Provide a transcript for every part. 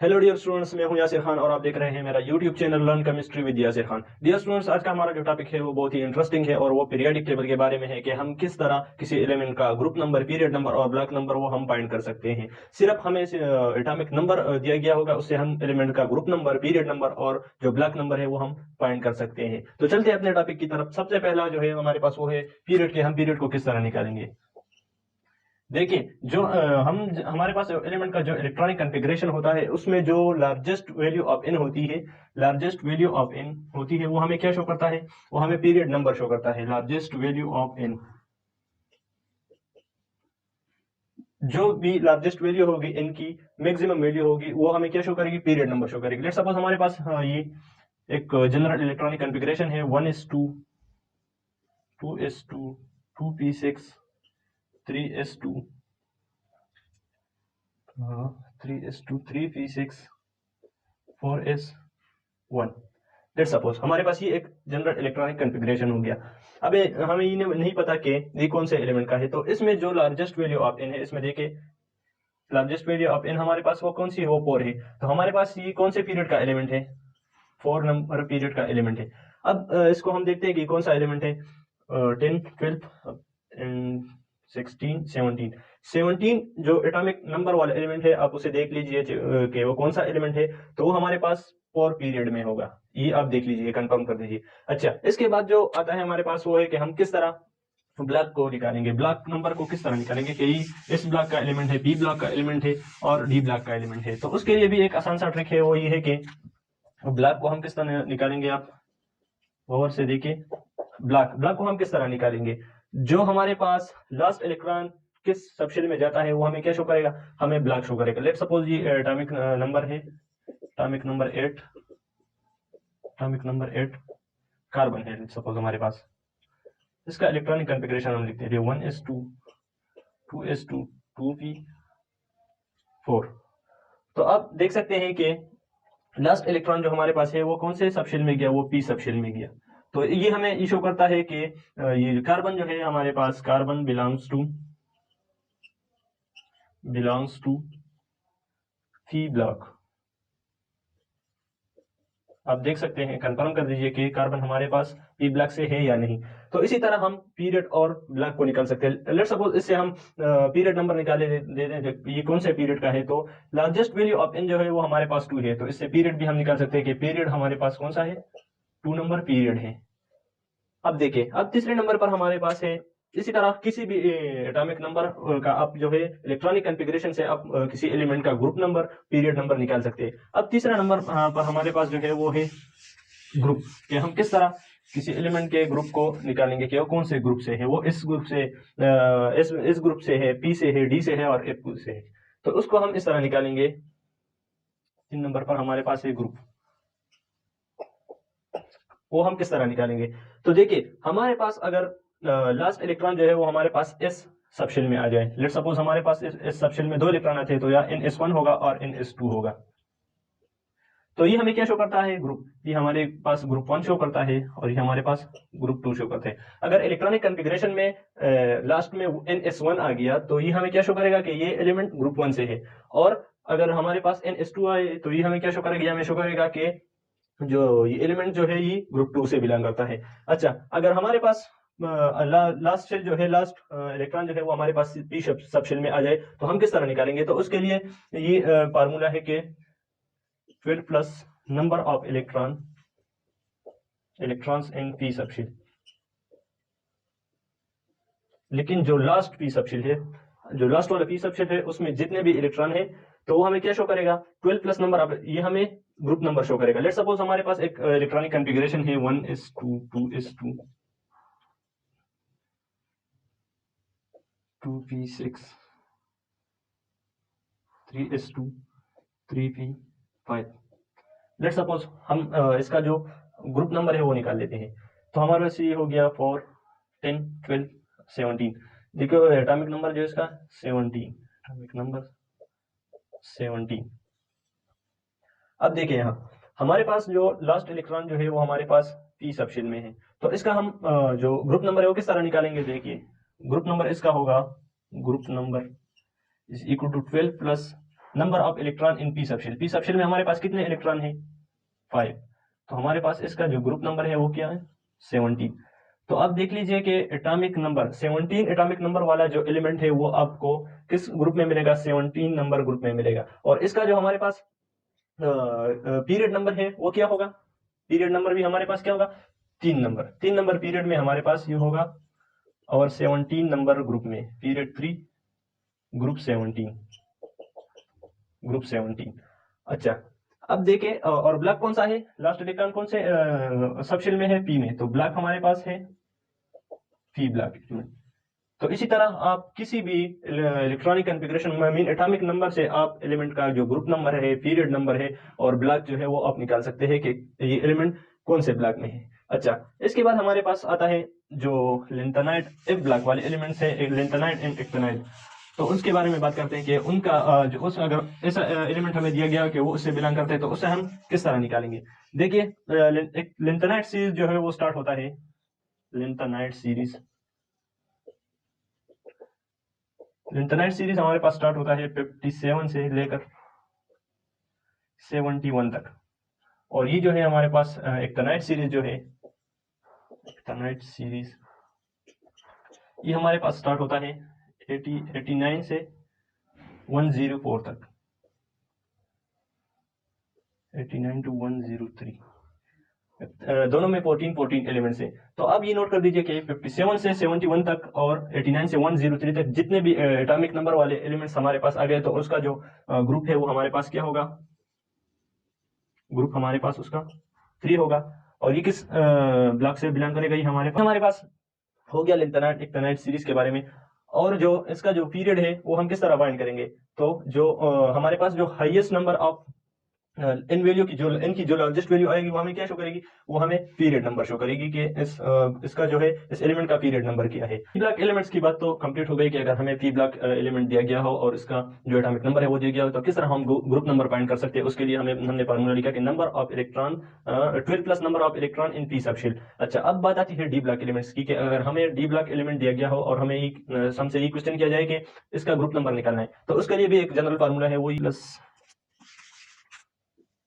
Hello dear students, मैं हूं यासिर खान और आप देख रहे हैं मेरा YouTube channel learn chemistry with Yasir Khan. Dear students, आज का हमारा जो टॉपिक है वो बहुत ही इंटरेस्टिंग है और वो पीरियोडिक टेबल के बारे में है कि हम किस तरह किसी एलिमेंट का ग्रुप नंबर, पीरियड नंबर और ब्लॉक नंबर वो हम फाइंड कर सकते हैं। सिर्फ हमें एटॉमिक नंबर दिया गया होगा, उससे हम एलिमेंट का ग्रुप नंबर, पीरियड नंबर और जो ब्लॉक नंबर है वो हम फाइंड कर सकते हैं। तो चलते हैं अपने टॉपिक की तरफ। सबसे पहला जो है हमारे पास वो है पीरियड के। हम पीरियड को किस तरह निकालेंगे। देखिए, जो हमारे पास एलिमेंट का जो इलेक्ट्रॉनिक कॉन्फ़िगरेशन होता है उसमें जो लार्जेस्ट वैल्यू ऑफ एन होती है, लार्जेस्ट वैल्यू ऑफ एन होती है, वो हमें क्या शो करता है, वो हमें पीरियड नंबर शो करता है। लार्जेस्ट वैल्यू ऑफ एन, जो भी लार्जेस्ट वैल्यू होगी एन की, मैक्सिमम वैल्यू होगी, वो हमें क्या शो करेगी, पीरियड नंबर शो करेगी। लेट्स सपोज हमारे पास ये एक जनरल इलेक्ट्रॉनिक कॉन्फ़िगरेशन है 1s2, 2s2, 2p6, 3s2, 3s2, 3p6, 4s1। Let suppose हमारे पास ये एक जनरल इलेक्ट्रॉनिक कॉन्फ़िगरेशन हो गया। अब हमें ये नहीं पता कि ये कौन से एलिमेंट का है, तो इसमें जो लार्जेस्ट वैल्यू ऑफ एन है, इसमें देखिए लार्जेस्ट वैल्यू ऑफ एन हमारे पास वो कौन सी है, वो 4 है। तो हमारे पास ये कौन से पीरियड का एलिमेंट है, 4 नंबर पीरियड का एलिमेंट है। अब इसको हम देखते हैं कि कौन सा एलिमेंट है। 10, 12 एंड 16, 17। 17 जो एटॉमिक नंबर वाला एलिमेंट है, आप उसे देख लीजिए कि वो कौन सा एलिमेंट है। तो वो हमारे पास 4 पीरियड में होगा, ये आप देख लीजिए, कंफर्म कर दीजिए। अच्छा, इसके बाद जो आता है हमारे पास वो है कि हम किस तरह ब्लॉक को निकालेंगे, ब्लॉक नंबर को किस तरह निकालेंगे कि इस ब्लॉक का एलिमेंट है, बी ब्लॉक का एलिमेंट है और डी ब्लॉक का एलिमेंट है। तो उसके लिए भी एक आसान सा ट्रिक है, वो ये है कि ब्लॉक को हम किस तरह निकालेंगे। आप ओवर से देखिए, ब्लॉक को हम किस तरह निकालेंगे। जो हमारे पास लास्ट इलेक्ट्रॉन किस सबशेल में जाता है वो हमें क्या शो करेगा, हमें ब्लॉक शो करेगा। लेट सपोज ये एटॉमिक नंबर है, atomic number 8, atomic number 8 carbon है। लेट सपोज हमारे पास इसका इलेक्ट्रॉनिक कॉन्फ़िगरेशन हम लिखते हैं 1s2, 2s2, 2p4। तो आप देख सकते हैं कि लास्ट इलेक्ट्रॉन जो हमारे पास है वो कौन से सबशेल में गया, वो पी सबशेल में गया। तो ये हमें ये शो करता है कि ये कार्बन जो है हमारे पास, carbon belongs to P block. आप देख सकते हैं, कंफर्म कर दीजिए कि कार्बन हमारे पास पी ब्लॉक से है या नहीं। तो इसी तरह हम पीरियड और ब्लॉक को निकाल सकते हैं। लेट्स सपोज इससे हम पीरियड नंबर निकाले दे दें, ये कौन से पीरियड का है। तो लार्जेस्ट वैल्यू ऑफ एन जो है वो हमारे पास 2 है, तो इससे पीरियड भी हम निकाल सकते हैं कि पीरियड हमारे पास कौन सा है, 2 नंबर पीरियड है। अब देखिए, अब तीसरे नंबर पर हमारे पास है, इसी तरह किसी भी एटॉमिक नंबर का आप जो है इलेक्ट्रॉनिक कॉन्फ़िगरेशन से आप किसी एलिमेंट का ग्रुप नंबर, पीरियड नंबर निकाल सकते हैं। अब तीसरा नंबर पर हमारे पास जो है वो है ग्रुप, कि हम किस तरह किसी एलिमेंट के ग्रुप को निकालेंगे कि वो कौन से ग्रुप से है, वो इस ग्रुप से, इस ग्रुप से है, पी से है, डी से है और एफ से है। तो उसको हम इस तरह निकालेंगे। 3 नंबर पर हमारे पास है ग्रुप, वो हम किस तरह निकालेंगे। तो देखिए, हमारे पास अगर लास्ट इलेक्ट्रॉन जो है वो हमारे पास एस सबशेल में आ जाए। लेट सपोज हमारे पास इस सबशेल में 2 इलेक्ट्रॉन आते हैं, तो या NS1 होगा और NS2 होगा। तो ये हमें क्या शो करता है, ग्रुप। ये हमारे पास ग्रुप 1 शो करता है और ये हमारे पास ग्रुप 2 शो करते हैं। अगर इलेक्ट्रॉनिक कॉन्फ़िगरेशन में लास्ट में NS1 आ गया तो ये हमें क्या शो करेगा कि ये एलिमेंट ग्रुप 1 से है। और अगर हमारे पास NS2 आए तो ये हमें क्या शो करेगा, ये हमें शो करेगा कि जो ये एलिमेंट जो है ये ग्रुप 2 से बिलोंग करता है। अच्छा, अगर हमारे पास लास्ट शेल जो है, लास्ट इलेक्ट्रॉन जो है वो हमारे पास पी सब शेल में आ जाए, तो हम किस तरह निकालेंगे। तो उसके लिए ये फार्मूला है कि 12 plus number of electrons in p subshell. लेकिन जो लास्ट पी सबशेल है, जो लास्ट वाला पी सबशेल है, उसमें जितने भी इलेक्ट्रॉन है तो वो हमें क्या शो करेगा, 12 प्लस नंबर ऑफ, ये हमें ग्रुप नंबर शो करेगा। लेट सपोज हमारे पास एक इलेक्ट्रॉनिक कॉन्फ़िगरेशन है 1s2, 2s2, 2p6, 3s2, 3p5। Let suppose हम इसका जो ग्रुप नंबर है वो निकाल लेते हैं। तो हमारे पास ये हो गया 4, 10, 12, 17। देखो एटॉमिक नंबर जो है इसका 17, एटॉमिक नंबर 17। अब देखिए, यहाँ हमारे पास जो लास्ट इलेक्ट्रॉन जो है वो हमारे पास पी सबशेल में है। तो इसका हम जो ग्रुप नंबर है वो किस तरह निकालेंगे। देखिए, ग्रुप नंबर इसका होगा, group number is equal to 12 plus number of electron in p subshell. P subshell में हमारे पास कितने इलेक्ट्रॉन है? 5। तो हमारे पास इसका जो ग्रुप नंबर है वो क्या है? 17। तो अब देख लीजिए कि एटॉमिक नंबर 17 एटॉमिक नंबर वाला जो एलिमेंट है वो आपको किस ग्रुप में मिलेगा? 17 नंबर ग्रुप में मिलेगा। और इसका जो हमारे पास पीरियड नंबर है वो क्या होगा? पीरियड नंबर भी हमारे पास क्या होगा? 3 नंबर। 3 नंबर पीरियड में हमारे पास ये होगा। और 17 नंबर ग्रुप में पीरियड 3 ग्रुप 17 ग्रुप 17। अच्छा, अब देखें और ब्लॉक कौन सा है? लास्ट इलेक्ट्रॉन कौन से सबशेल में है? पी में। तो ब्लॉक हमारे पास है पी ब्लॉक। तो इसी तरह आप किसी भी इलेक्ट्रॉनिक कॉन्फ़िगरेशन में मीन एटॉमिक नंबर से आप एलिमेंट का जो ग्रुप नंबर है, पीरियड नंबर है और ब्लॉक जो है वो आप निकाल सकते हैं कि ये एलिमेंट कौन से ब्लॉक में है। अच्छा, इसके बाद हमारे पास आता है जो लिंथेनाइड एफ ब्लॉक वाले एलिमेंट्स है, लिंथेनाइड एंड एक्टिनाइड। तो उसके बारे में बात करते हैं कि उनका जो उस अगर ऐसा एलिमेंट हमें दिया गया कि वो उससे बिलोंग करते हैं तो उससे हम किस तरह निकालेंगे। देखिए, एक लिंथेनाइड सीरीज जो है वो स्टार्ट होता है, लिंथेनाइड सीरीज लिंथेनाइड सीरीज हमारे पास स्टार्ट होता है 57 से लेकर 71 तक। और ये जो है हमारे पास एक्टिनाइड सीरीज जो है, एक्टिनाइड सीरीज ये हमारे पास स्टार्ट होता है 89 से 104 तक, 89 टू 103। दोनों में 14 एलिमेंट्स है। तो अब ये नोट कर दीजिए कि 57 से 71 तक और 89 से 103 तक जितने भी एटॉमिक नंबर वाले एलिमेंट्स हमारे पास आ गए तो उसका जो ग्रुप है वो हमारे पास क्या होगा? ग्रुप हमारे पास उसका 3 होगा। और ये किस ब्लॉक से बिलोंग करेगा? ये हमारे पास हो गया लिंथेनाइड एक्टिनाइड सीरीज के बारे में। और जो इसका जो पीरियड है वो हम किस तरह फाइंड करेंगे? तो जो हमारे पास जो highest number of in value की जो इनकी जो लार्जेस्ट वैल्यू आएगी वो हमें क्या शो करेगी? वो हमें पीरियड नंबर शो करेगी कि इसका जो है इस एलिमेंट का पीरियड नंबर क्या है। पी ब्लॉक एलिमेंट्स की बात तो कंप्लीट हो गई कि अगर हमें पी ब्लॉक एलिमेंट दिया गया हो और इसका जो एटॉमिक नंबर है वो दिया गया हो तो किस तरह हम ग्रुप नंबर फाइंड कर सकते हैं। उसके लिए हमने फार्मूला लिखा कि number of electron 12 plus number of electron in p subshell. अच्छा, अब बात आती है डी ब्लॉक एलिमेंट्स की कि अगर हमें डी ब्लॉक एलिमेंट दिया गया हो और हमें हमसे ये क्वेश्चन किया जाए कि इसका ग्रुप नंबर निकालना है तो उसके लिए भी एक जनरल फार्मूला है, वो plus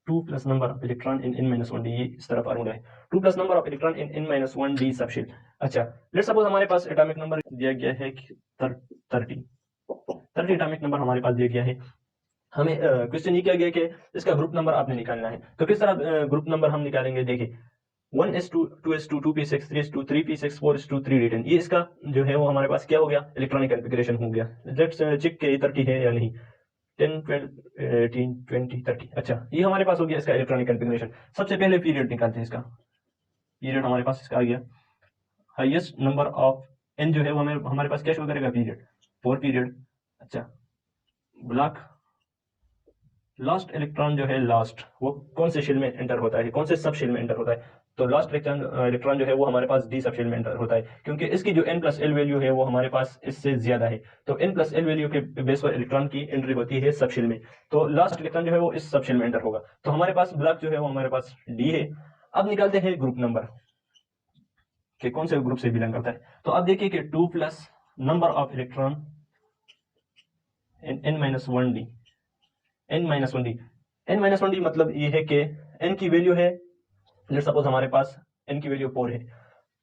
2 plus number of electron in n-1d। ये इस तरह फार्मूला है, 2 plus number of electron in n-1d subshell. अच्छा, लेट्स सपोज हमारे पास एटॉमिक नंबर दिया गया है 30 एटॉमिक नंबर हमारे पास दिया गया है। हमें क्वेश्चन ये किया गया कि इसका ग्रुप नंबर आपने निकालना है। तो किस तरह ग्रुप नंबर हम निकालेंगे? देखिए, 1s2 2s2 2p6 3s2 3p6 4s2 3d10। ये इसका जो है वो हमारे पास क्या हो गया? इलेक्ट्रॉनिक कॉन्फ़िगरेशन हो गया। लेट्स चेक के 30 है या नहीं। 10 12 18 20 30। अच्छा, ये हमारे पास हो गया इसका इलेक्ट्रॉनिक कॉन्फ़िगरेशन। सबसे पहले पीरियड निकालते हैं। इसका पीरियड हमारे पास इसका आ गया, हाईएस्ट नंबर ऑफ एन जो है वो हमारे पास क्या शो करेगा? Period 4 period. अच्छा, ब्लॉक लास्ट इलेक्ट्रॉन जो है लास्ट वो कौन से शेल में एंटर होता है? कौन से सब शेल में एंटर होता है? तो लास्ट इलेक्ट्रॉन जो है वो हमारे पास डी सब शेल में एंटर होता है, क्योंकि इसकी जो n प्लस एल वैल्यू है वो हमारे पास इससे ज्यादा है। तो n प्लस एल वैल्यू के बेस पर इलेक्ट्रॉन की एंट्री होती है सब शेल में। तो लास्ट इलेक्ट्रॉन जो है वो इस सब शेल में एंटर होगा। तो हमारे पास ब्लॉक जो है वो हमारे पास डी है। अब निकालते हैं ग्रुप नंबर कि कौन से ग्रुप से बिलोंग करता है। तो अब देखिए कि 2 plus number of electron in n-1d n-1d मतलब ये है कि n की वैल्यू है, लेट्स सपोज हमारे पास n की वैल्यू 4 है।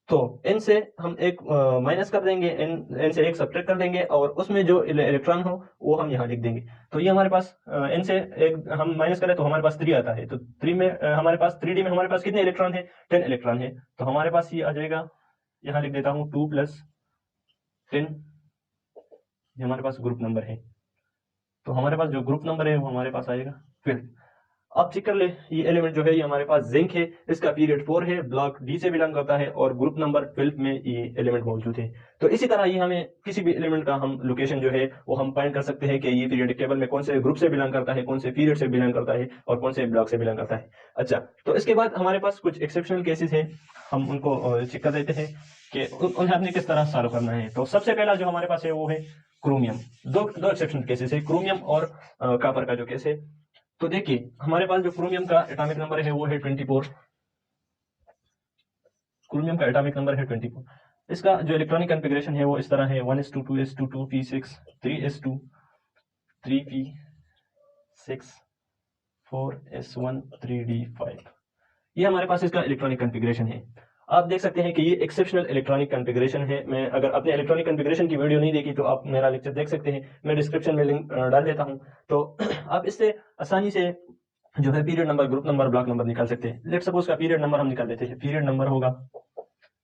तो n से हम एक माइनस कर देंगे, n से एक सब्ट्रैक्ट कर देंगे और उसमें जो इलेक्ट्रॉन हो वो हम यहाँ लिख देंगे। तो ये हमारे पास n से एक हम माइनस करें तो हमारे पास 3 आता है। तो 3 में हमारे पास 3d में हमारे पास कितने इलेक्ट्रॉन है? 10 इलेक्ट्रॉन है। तो हमारे पास ये आ जाएगा, यहाँ लिख देता हूँ 2 प्लस 10, ये हमारे पास ग्रुप नंबर है। तो हमारे पास जो ग्रुप नंबर है वो हमारे पास आएगा 12। अब चेक कर ले, ये एलिमेंट जो है ये हमारे पास जिंक है, इसका पीरियड 4 है, ब्लॉक डी से बिलोंग करता है और ग्रुप नंबर 12 में ये एलिमेंट मौजूद है। तो इसी तरह ये हमें किसी भी एलिमेंट का हम लोकेशन जो है वो हम फाइंड कर सकते हैं कि ये पीरियडिक टेबल में कौन से ग्रुप से बिलोंग करता है, कौन से पीरियड से बिलोंग करता है और कौन से ब्लॉक से बिलोंग करता है। अच्छा, तो इसके बाद हमारे पास कुछ एक्सेप्शनल केसेस है, हम उनको चेक कर देते हैं कि उन्हें आपने किस तरह सॉल्व करना है। तो सबसे पहला जो हमारे पास है वो है क्रोमियम। दो एक्सेप्शनल केसेस है, क्रोमियम और कॉपर का जो केस है। तो देखिए, हमारे पास जो क्रोमियम का एटॉमिक नंबर है वो है 24। क्रोमियम का एटॉमिक नंबर है 24। इसका जो इलेक्ट्रॉनिक कॉन्फ़िगरेशन है वो इस तरह है 1s2 2s2 2p6 3s2 3p 6,4s1,3d5। ये हमारे पास इसका इलेक्ट्रॉनिक कॉन्फ़िगरेशन है। आप देख सकते हैं कि ये एक्सेप्शनल इलेक्ट्रॉनिक कॉन्फ़िगरेशन है। मैं अगर अपने इलेक्ट्रॉनिक कॉन्फ़िगरेशन की वीडियो नहीं देखी तो आप मेरा लेक्चर देख सकते हैं, मैं डिस्क्रिप्शन में लिंक डाल देता हूं। तो आप इससे आसानी से जो है period number, group number, block number निकाल सकते हैं। लेट्स सपोज का पीरियड नंबर हम निकाल लेते हैं। पीरियड नंबर होगा,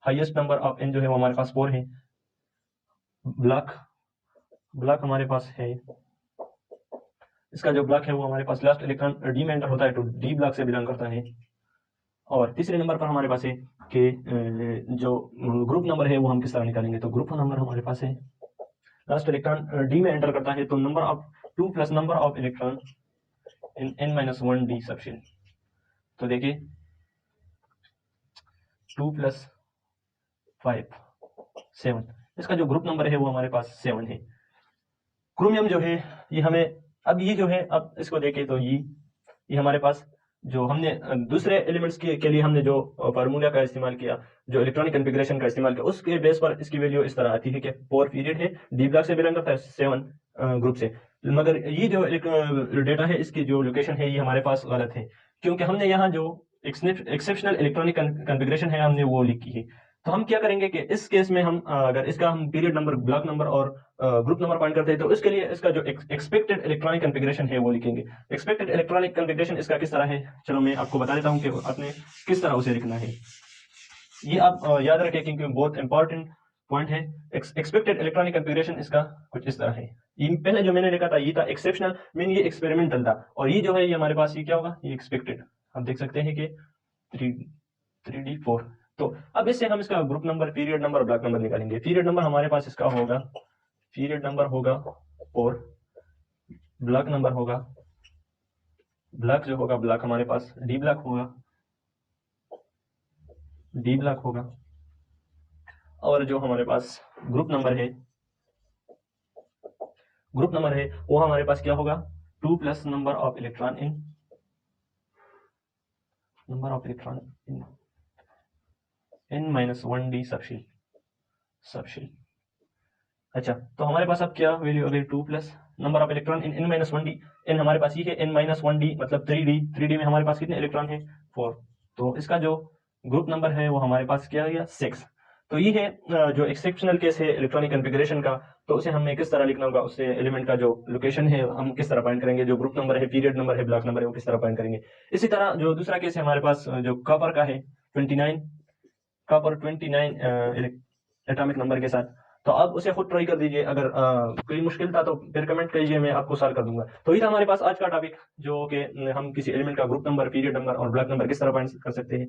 हाईएस्ट नंबर ऑफ n जो है वो हमारे पास 4 है। ब्लॉक हमारे पास है, इसका जो ब्लॉक है वो हमारे पास लास्ट इलेक्ट्रॉन डी में एंटर होता है तो डी ब्लॉक से बिलोंग करता है। और तीसरे नंबर पर हमारे पास है कि जो ग्रुप नंबर है वो हम किस तरह निकालेंगे। तो ग्रुप नंबर हमारे पास है, लास्ट इलेक्ट्रॉन डी में एंटर करता है तो number of 2 plus number of electron in n-1d subshell. तो देखिए 2 + 5 7, इसका जो ग्रुप नंबर है वो हमारे पास 7 है। क्रोमियम जो है ये हमें, अब ये जो है, अब इसको देखें तो ये हमारे पास जो हमने दूसरे एलिमेंट्स के लिए हमने जो फार्मूला का इस्तेमाल किया, जो इलेक्ट्रॉनिक कॉन्फ़िगरेशन का इस्तेमाल किया, उसके बेस पर इसकी वैल्यू इस तरह आती है कि 4 पीरियड है, डी ब्लॉक से बिलोंग करता है, 7 ग्रुप से। मगर ये जो डेटा है, इसकी जो लोकेशन है ये हमारे पास गलत है, क्योंकि हमने यहाँ जो एक्सेप्शनल इलेक्ट्रॉनिक कॉन्फ़िगरेशन है हमने वो लिखी है। तो हम क्या करेंगे कि इस केस में हम अगर इसका हम पीरियड नंबर, ब्लॉक नंबर और ग्रुप नंबर पॉइंट करते हैं तो इसके लिए इसका जो एक्सपेक्टेड इलेक्ट्रॉनिक कॉन्फ़िगरेशन है वो लिखेंगे। एक्सपेक्टेड इलेक्ट्रॉनिक कॉन्फ़िगरेशन इसका किस तरह है, चलो मैं आपको बता देता हूँ कि आपने किस तरह उसे लिखना है। ये आप याद रखें क्योंकि बहुत इंपॉर्टेंट पॉइंट है। एक्सपेक्टेड इलेक्ट्रॉनिक कॉन्फ़िगरेशन इसका कुछ इस तरह है। ये पहले जो मैंने लिखा था ये था एक्सेप्शनल, मीन ये एक्सपेरिमेंटल था, और ये जो है ये हमारे पास ये क्या होगा, ये एक्सपेक्टेड। आप देख सकते हैं कि 3d4। तो अब इससे हम इसका group number, period number, block number निकालेंगे। पीरियड नंबर हमारे पास इसका होगा, पीरियड नंबर होगा 4, ब्लॉक नंबर होगा, ब्लॉक जो होगा, ब्लॉक हमारे पास डी ब्लॉक होगा, डी ब्लॉक होगा। और जो हमारे पास ग्रुप नंबर है, ग्रुप नंबर है वो हमारे पास क्या होगा, 2 plus number of electron in, number of electron in n-1d subshell. अच्छा, तो हमारे पास अब क्या वैल्यू आ गई, 2 plus number of electron in n-1d। n हमारे पास ये है n-1d मतलब 3d में हमारे पास कितने इलेक्ट्रॉन है, 4। तो इसका जो ग्रुप नंबर है वो हमारे पास क्या आ गया, 6। तो ये है जो एक्सेप्शनल केस है इलेक्ट्रॉनिक कॉन्फ़िगरेशन का। तो उसे हमें किस तरह लिखना होगा, उससे एलिमेंट का जो लोकेशन है हम किस तरह पॉइंट करेंगे, जो ग्रुप नंबर है, पीरियड नंबर है, ब्लॉक नंबर है, वो किस तरह पॉइंट करेंगे। इसी तरह जो दूसरा केस है हमारे पास जो कॉपर का है, 29 एटॉमिक नंबर के साथ। तो आप उसे खुद ट्राई कर दीजिए, अगर कोई मुश्किल था तो फिर कमेंट कीजिए, मैं आपको सॉल्व कर दूंगा। तो ये था हमारे पास आज का टॉपिक, जो कि हम किसी एलिमेंट का ग्रुप नंबर, पीरियड नंबर और ब्लॉक नंबर किस तरह पॉइंट कर सकते हैं।